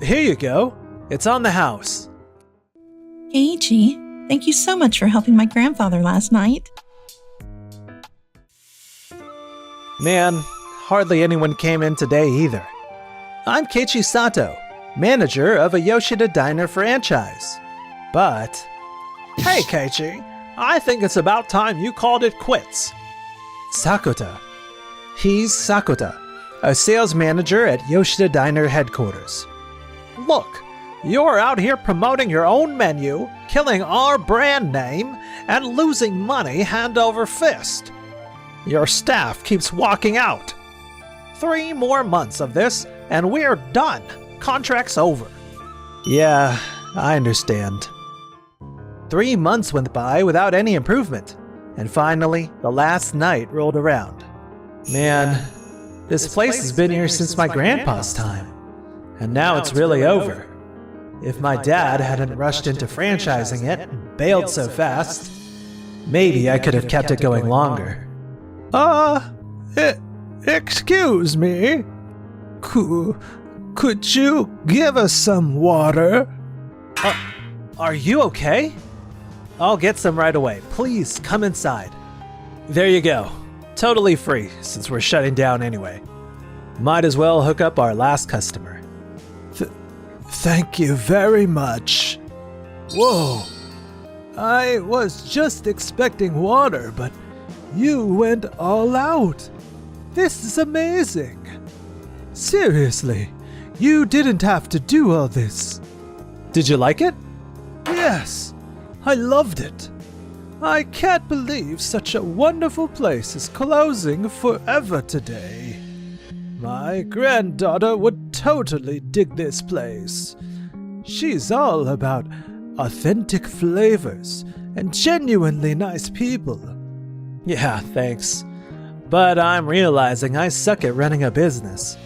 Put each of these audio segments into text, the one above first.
Here you go. It's on the house. Keiichi, thank you so much for helping my grandfather last night. Man, hardly anyone came in today either. I'm Keiichi Sato, manager of a Yoshida Diner franchise. But... Hey Keiichi, I think it's about time you called it quits. Sakota. He's Sakota, a sales manager at Yoshida Diner headquarters. Look, you're out here promoting your own menu, killing our brand name, and losing money hand over fist. Your staff keeps walking out. 3 more months of this, and we're done. Contract's over. Yeah, I understand. 3 months went by without any improvement, and finally, the last night rolled around. Man, this place has been here since my grandpa's time, and now it's really over. If my dad hadn't rushed into franchising it and bailed so fast, maybe I could have kept it going longer. Excuse me? Could you give us some water? Are you okay? I'll get some right away. Please, come inside. There you go. Totally free, since we're shutting down anyway. Might as well hook up our last customer. Thank you very much. Whoa. I was just expecting water, but you went all out. This is amazing. Seriously, you didn't have to do all this. Did you like it? Yes, I loved it. I can't believe such a wonderful place is closing forever today. My granddaughter would totally dig this place. She's all about authentic flavors and genuinely nice people. Yeah, thanks. But I'm realizing I suck at running a business.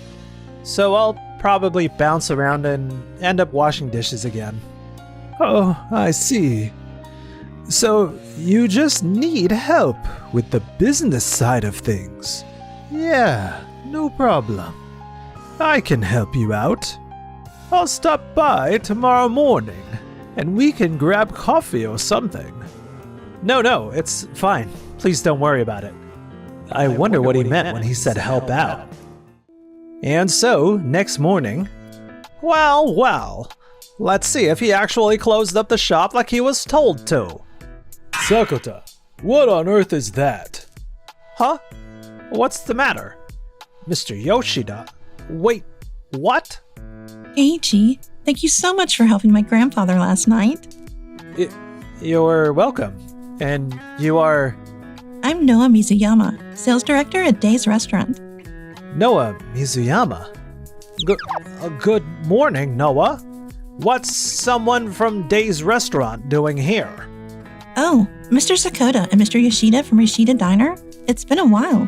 So I'll probably bounce around and end up washing dishes again. Oh, I see. So you just need help with the business side of things. Yeah, no problem. I can help you out. I'll stop by tomorrow morning, and we can grab coffee or something. No, it's fine. Please don't worry about it. I wonder what he meant when he said help out. And so, next morning... Well, let's see if he actually closed up the shop like he was told to. Sakota, what on earth is that? Huh? What's the matter? Mr. Yoshida? Wait, what? Keiichi, thank you so much for helping my grandfather last night. You're welcome. And you are... I'm Noah Mizuyama, sales director at Days Restaurant. Noah Mizuyama? Good morning, Noah. What's someone from Days Restaurant doing here? Oh, Mr. Sakota and Mr. Yoshida from Yoshida Diner? It's been a while.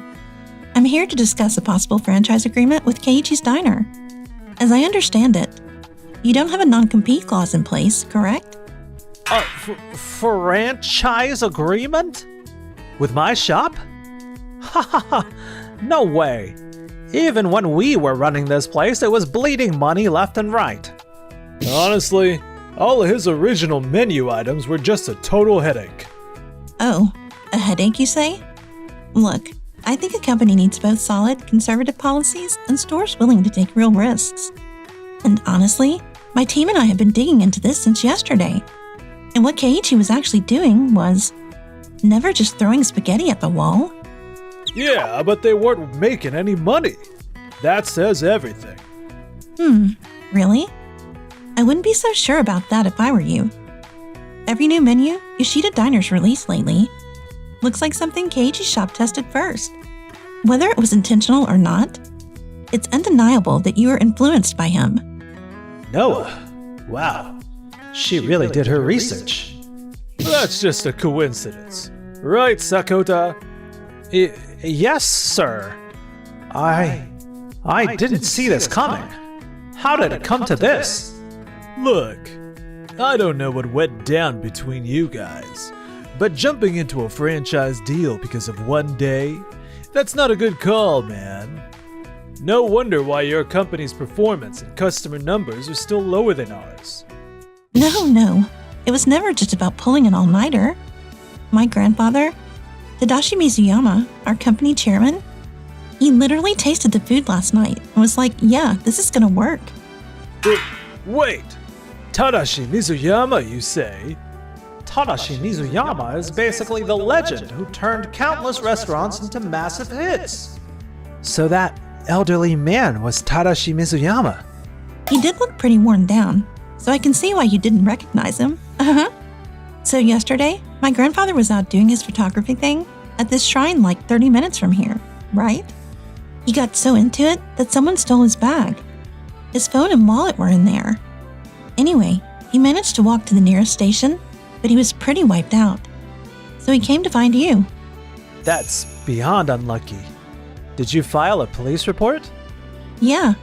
I'm here to discuss a possible franchise agreement with Keiichi's Diner. As I understand it, you don't have a non-compete clause in place, correct? Franchise agreement? With my shop? Ha ha ha, no way. Even when we were running this place, it was bleeding money left and right. Honestly, all of his original menu items were just a total headache. Oh, a headache, you say? Look, I think a company needs both solid, conservative policies and stores willing to take real risks. And honestly, my team and I have been digging into this since yesterday. And what Keiichi was actually doing was never just throwing spaghetti at the wall. Yeah, but they weren't making any money. That says everything. Really? I wouldn't be so sure about that if I were you. Every new menu Yoshida Diner's released lately looks like something Keiichi's shop tested first. Whether it was intentional or not, it's undeniable that you were influenced by him. Noah? Wow. She really did her research. That's just a coincidence. Right, Sakota? Yes, sir. I didn't see this coming. How did it come to this? Look, I don't know what went down between you guys, but jumping into a franchise deal because of one day, that's not a good call, man. No wonder why your company's performance and customer numbers are still lower than ours. No. It was never just about pulling an all-nighter. My grandfather, Tadashi Mizuyama, our company chairman, he literally tasted the food last night and was like, yeah, this is gonna work. Wait! Tadashi Mizuyama, you say? Tadashi Mizuyama is basically the legend who turned countless restaurants into massive hits. So that elderly man was Tadashi Mizuyama. He did look pretty worn down, so I can see why you didn't recognize him. So yesterday, my grandfather was out doing his photography thing at this shrine like 30 minutes from here, right? He got so into it that someone stole his bag. His phone and wallet were in there. Anyway, he managed to walk to the nearest station, but he was pretty wiped out. So he came to find you. That's beyond unlucky. Did you file a police report? Yeah,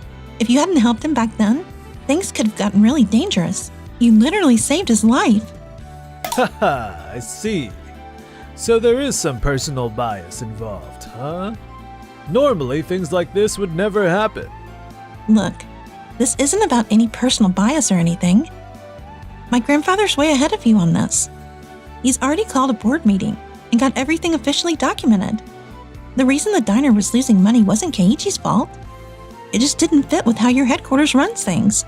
if you hadn't helped him back then, things could have gotten really dangerous. You literally saved his life. Haha, I see. So there is some personal bias involved, huh? Normally, things like this would never happen. Look, this isn't about any personal bias or anything. My grandfather's way ahead of you on this. He's already called a board meeting and got everything officially documented. The reason the diner was losing money wasn't Keiichi's fault. It just didn't fit with how your headquarters runs things.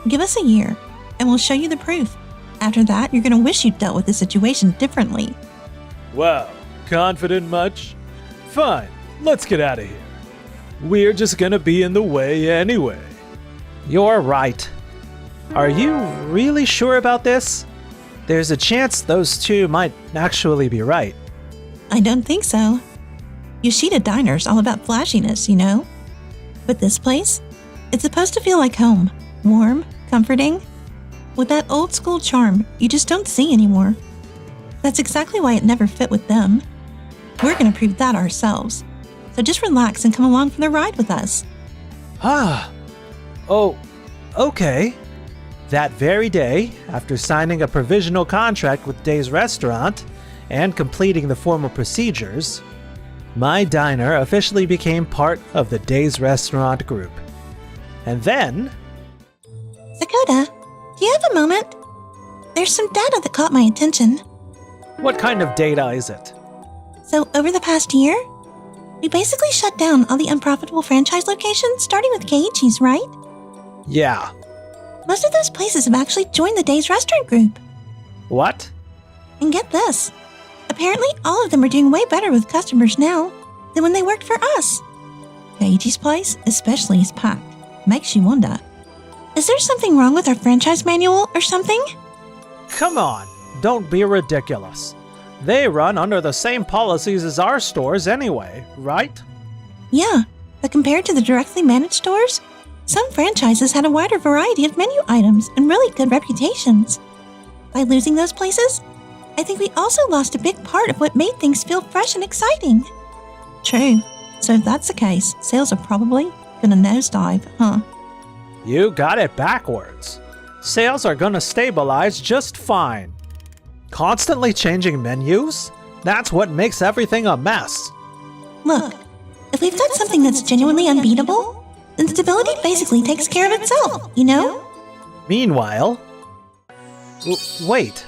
Give us a year, and we'll show you the proof. After that, you're gonna wish you'd dealt with the situation differently. Wow, confident much? Fine, let's get out of here. We're just gonna be in the way anyway. You're right. Are you really sure about this? There's a chance those two might actually be right. I don't think so. Yoshida Diner's all about flashiness, you know? But this place? It's supposed to feel like home. Warm, comforting, with that old school charm you just don't see anymore. That's exactly why it never fit with them. We're gonna prove that ourselves. So just relax and come along for the ride with us. Oh, okay. That very day, after signing a provisional contract with Day's Restaurant and completing the formal procedures, my diner officially became part of the Day's Restaurant group. And then... Sakota, do you have a moment? There's some data that caught my attention. What kind of data is it? So over the past year, we basically shut down all the unprofitable franchise locations, starting with Keiichi's, right? Yeah. Most of those places have actually joined the Day's Restaurant group. What? And get this. Apparently, all of them are doing way better with customers now than when they worked for us. Keiichi's place, especially, is packed. Makes you wonder. Is there something wrong with our franchise manual or something? Come on, don't be ridiculous. They run under the same policies as our stores anyway, right? Yeah, but compared to the directly managed stores, some franchises had a wider variety of menu items and really good reputations. By losing those places, I think we also lost a big part of what made things feel fresh and exciting. True. So if that's the case, sales are probably gonna nosedive, huh? You got it backwards. Sales are gonna stabilize just fine. Constantly changing menus? That's what makes everything a mess. Look, if we've got something that's genuinely unbeatable, then stability basically takes care of itself, you know? Meanwhile... wait.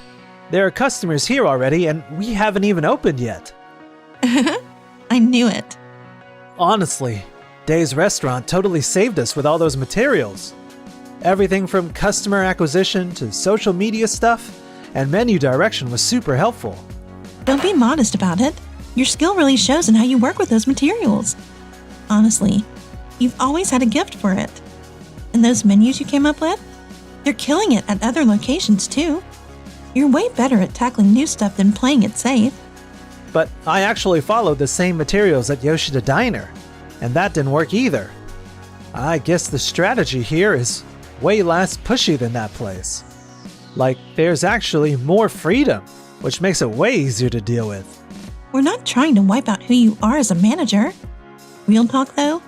There are customers here already and we haven't even opened yet. I knew it. Honestly, Day's Restaurant totally saved us with all those materials. Everything from customer acquisition to social media stuff and menu direction was super helpful. Don't be modest about it. Your skill really shows in how you work with those materials. Honestly, you've always had a gift for it. And those menus you came up with? They're killing it at other locations too. You're way better at tackling new stuff than playing it safe. But I actually followed the same materials at Yoshida Diner, and that didn't work either. I guess the strategy here is way less pushy than that place. Like, there's actually more freedom, which makes it way easier to deal with. We're not trying to wipe out who you are as a manager. Real talk though,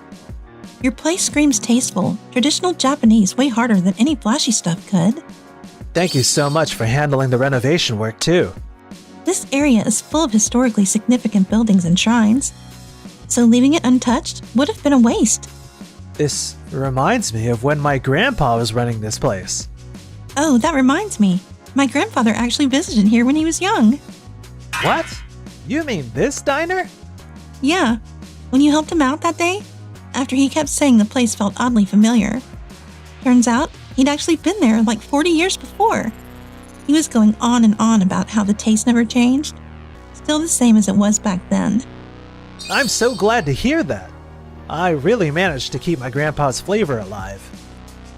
your place screams tasteful, traditional Japanese way harder than any flashy stuff could. Thank you so much for handling the renovation work too. This area is full of historically significant buildings and shrines, so leaving it untouched would have been a waste. This reminds me of when my grandpa was running this place. Oh, that reminds me. My grandfather actually visited here when he was young. What? You mean this diner? Yeah, when you helped him out that day, after he kept saying the place felt oddly familiar. Turns out, he'd actually been there like 40 years before. He was going on and on about how the taste never changed. Still the same as it was back then. I'm so glad to hear that. I really managed to keep my grandpa's flavor alive.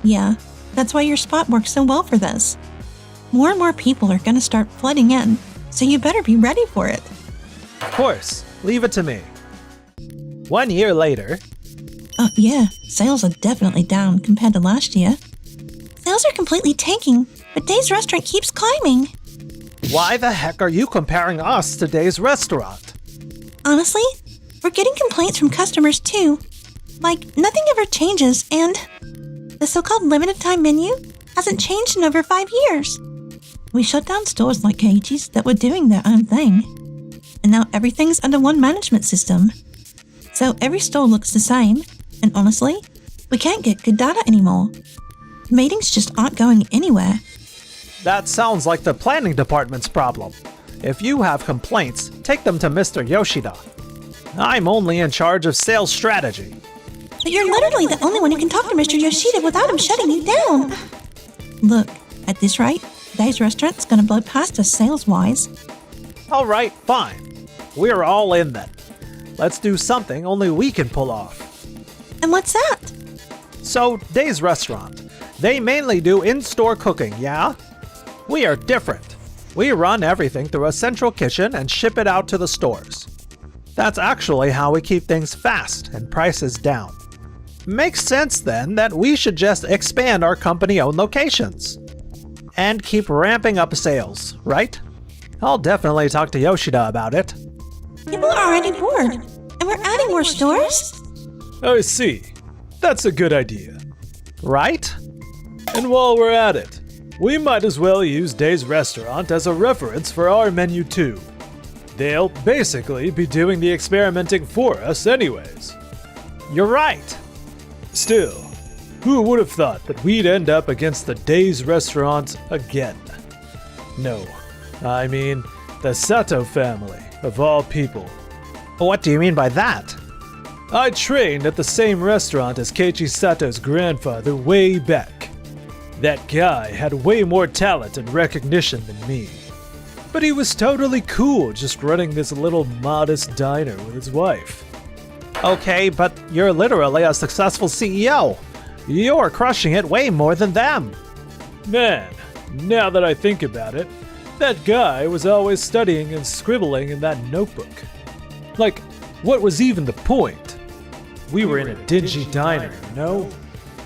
Yeah, that's why your spot works so well for this. More and more people are going to start flooding in, so you better be ready for it. Of course, leave it to me. 1 year later. Oh yeah, sales are definitely down compared to last year. Sales are completely tanking, but Dave's restaurant keeps climbing. Why the heck are you comparing us to Dave's restaurant? Honestly, we're getting complaints from customers too. Like, nothing ever changes, and the so-called limited time menu hasn't changed in over 5 years. We shut down stores like Keiichi's that were doing their own thing. And now everything's under one management system. So every store looks the same, and honestly, we can't get good data anymore. Meetings just aren't going anywhere. That sounds like the planning department's problem. If you have complaints, take them to Mr. Yoshida. I'm only in charge of sales strategy. But you're literally the only one who can talk to Mr. Yoshida without him shutting you down. Look, at this rate, Dave's restaurant's gonna blow past us sales-wise. Alright, fine. We're all in then. Let's do something only we can pull off. And what's that? So, Dave's restaurant. They mainly do in-store cooking, yeah? We are different. We run everything through a central kitchen and ship it out to the stores. That's actually how we keep things fast and prices down. Makes sense then that we should just expand our company-owned locations. And keep ramping up sales, right? I'll definitely talk to Yoshida about it. People are already bored, and we're adding more stores? I see. That's a good idea. Right? And while we're at it, we might as well use Dave's restaurant as a reference for our menu too. They'll basically be doing the experimenting for us anyways. You're right. Still, who would have thought that we'd end up against the Dave's restaurant again? No, I mean the Sato family, of all people. What do you mean by that? I trained at the same restaurant as Keiichi Sato's grandfather way back. That guy had way more talent and recognition than me. But he was totally cool just running this little modest diner with his wife. Okay, but you're literally a successful CEO. You're crushing it way more than them. Man, now that I think about it, that guy was always studying and scribbling in that notebook. Like, what was even the point? We were in a dingy diner, you know?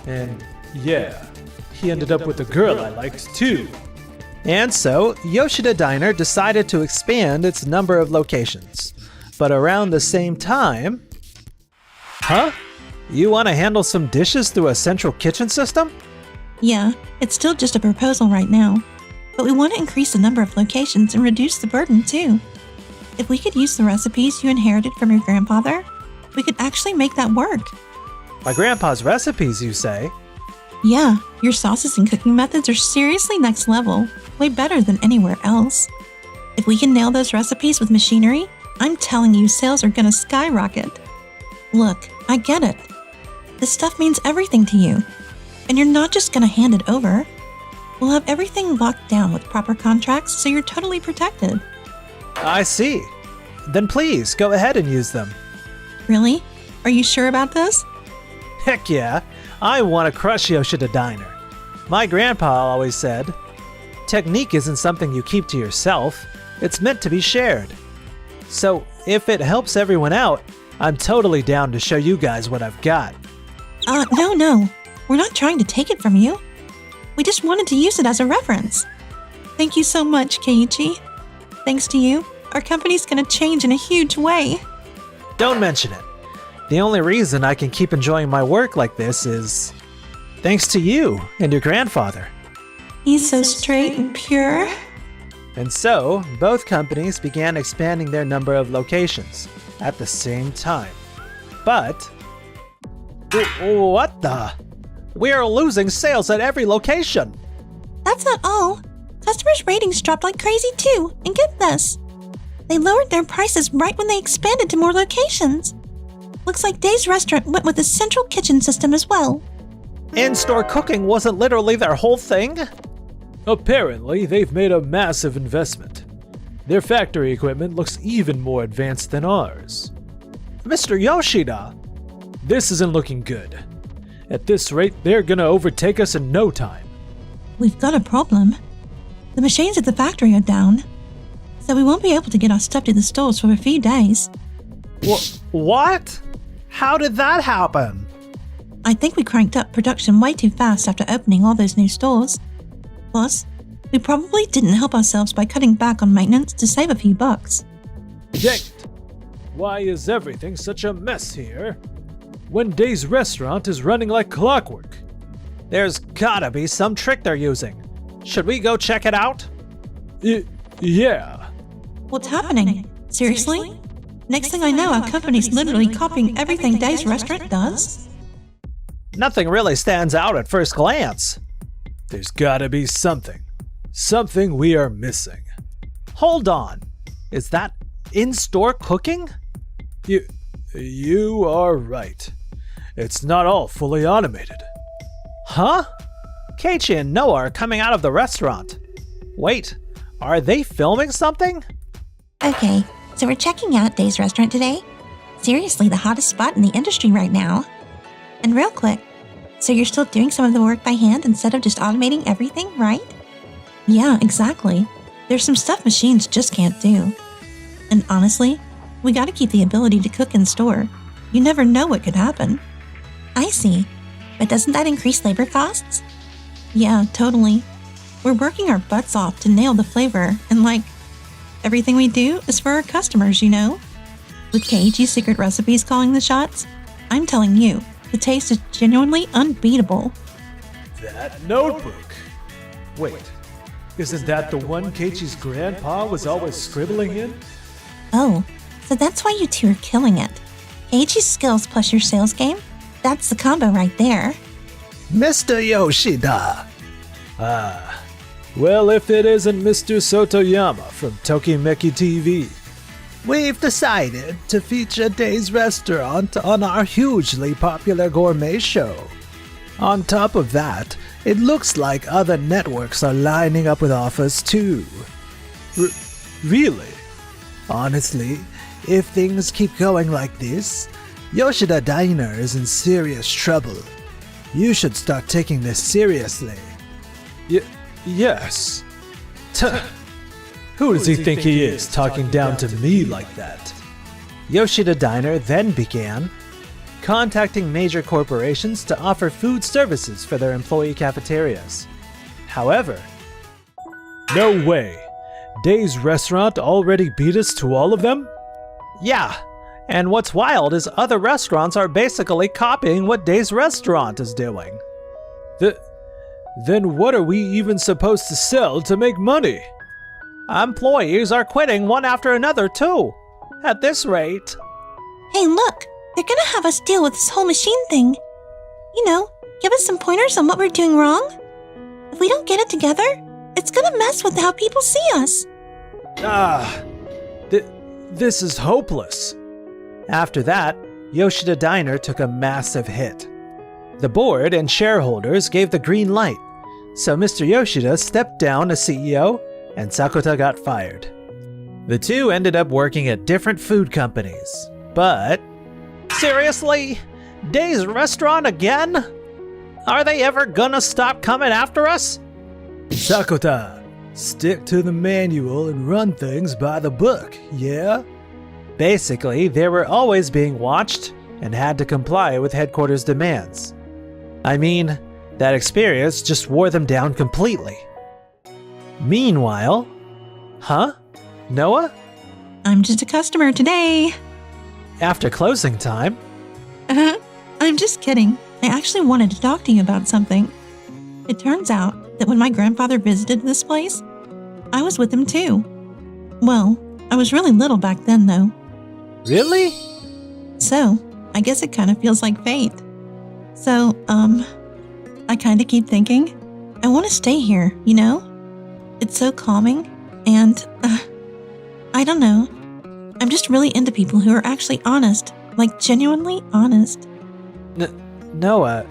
And yeah, he ended up with a girl I liked too. And so, Yoshida Diner decided to expand its number of locations. But around the same time... Huh? You want to handle some dishes through a central kitchen system? Yeah, it's still just a proposal right now. But we want to increase the number of locations and reduce the burden too. If we could use the recipes you inherited from your grandfather, we could actually make that work. My grandpa's recipes, you say? Yeah, your sauces and cooking methods are seriously next level, way better than anywhere else. If we can nail those recipes with machinery, I'm telling you sales are gonna skyrocket. Look, I get it. This stuff means everything to you. And you're not just gonna hand it over. We'll have everything locked down with proper contracts so you're totally protected. I see. Then please, go ahead and use them. Really? Are you sure about this? Heck yeah, I want to crush Yoshida Diner. My grandpa always said, technique isn't something you keep to yourself, it's meant to be shared. So if it helps everyone out, I'm totally down to show you guys what I've got. No. We're not trying to take it from you. We just wanted to use it as a reference. Thank you so much, Keiichi. Thanks to you, our company's gonna change in a huge way. Don't mention it. The only reason I can keep enjoying my work like this is thanks to you and your grandfather. He's so straight and pure. And so, both companies began expanding their number of locations at the same time. But What the? We are losing sales at every location. That's not all. Customers' ratings dropped like crazy too, and get this. They lowered their prices right when they expanded to more locations. Looks like Dave's restaurant went with a central kitchen system as well. In-store cooking wasn't literally their whole thing? Apparently, they've made a massive investment. Their factory equipment looks even more advanced than ours. Mr. Yoshida! This isn't looking good. At this rate, they're gonna overtake us in no time. We've got a problem. The machines at the factory are down, so we won't be able to get our stuff to the stores for a few days. What? How did that happen? I think we cranked up production way too fast after opening all those new stores. Plus, we probably didn't help ourselves by cutting back on maintenance to save a few bucks. Dang it! Why is everything such a mess here? When Dave's restaurant is running like clockwork. There's gotta be some trick they're using. Should we go check it out? Yeah. What's happening? Seriously? Next thing I know, our company's literally copying everything Dave's restaurant does? Nothing really stands out at first glance. There's gotta be something. Something we are missing. Hold on. Is that in-store cooking? You are right. It's not all fully automated. Huh? Keiichi and Noah are coming out of the restaurant. Wait, are they filming something? Okay, so we're checking out Dave's restaurant today. Seriously, the hottest spot in the industry right now. And real quick, so you're still doing some of the work by hand instead of just automating everything, right? Yeah, exactly. There's some stuff machines just can't do. And honestly, we gotta keep the ability to cook in store. You never know what could happen. I see. But doesn't that increase labor costs? Yeah, totally. We're working our butts off to nail the flavor, and everything we do is for our customers, you know? With Keiichi's secret recipes calling the shots, I'm telling you, the taste is genuinely unbeatable. That notebook! Wait, isn't that the one Keiichi's grandpa was always scribbling in? Oh, so that's why you two are killing it. Keiichi's skills plus your sales game? That's the combo right there. Mr. Yoshida! Well, if it isn't Mr. Sotoyama from Tokimeki TV. We've decided to feature Dave's restaurant on our hugely popular gourmet show. On top of that, it looks like other networks are lining up with offers too. Really? Honestly, if things keep going like this, Yoshida Diner is in serious trouble. You should start taking this seriously. Yes. Who does he think he is, talking down to me like that? Yoshida Diner then began contacting major corporations to offer food services for their employee cafeterias. However, no way. Dave's restaurant already beat us to all of them? Yeah, and what's wild is other restaurants are basically copying what Dave's restaurant is doing. Then what are we even supposed to sell to make money? Employees are quitting one after another too. At this rate. Hey, look! They're gonna have us deal with this whole machine thing. You know, give us some pointers on what we're doing wrong. If we don't get it together, it's gonna mess with how people see us. This is hopeless. After that, Yoshida Diner took a massive hit. The board and shareholders gave the green light, so Mr. Yoshida stepped down as CEO and Sakota got fired. The two ended up working at different food companies, but... Seriously? Dave's restaurant again? Are they ever gonna stop coming after us? Sakota, stick to the manual and run things by the book, yeah? Basically, they were always being watched and had to comply with headquarters demands. I mean, that experience just wore them down completely. Meanwhile... Huh? Noah? I'm just a customer today. After closing time... I'm just kidding. I actually wanted to talk to you about something. It turns out that when my grandfather visited this place, I was with him too. Well, I was really little back then though. Really? So, I guess it kind of feels like fate. So, I kind of keep thinking, I want to stay here, you know? It's so calming, and, I don't know. I'm just really into people who are actually honest, like genuinely honest. Noah,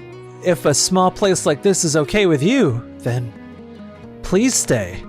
if a small place like this is okay with you, then please stay.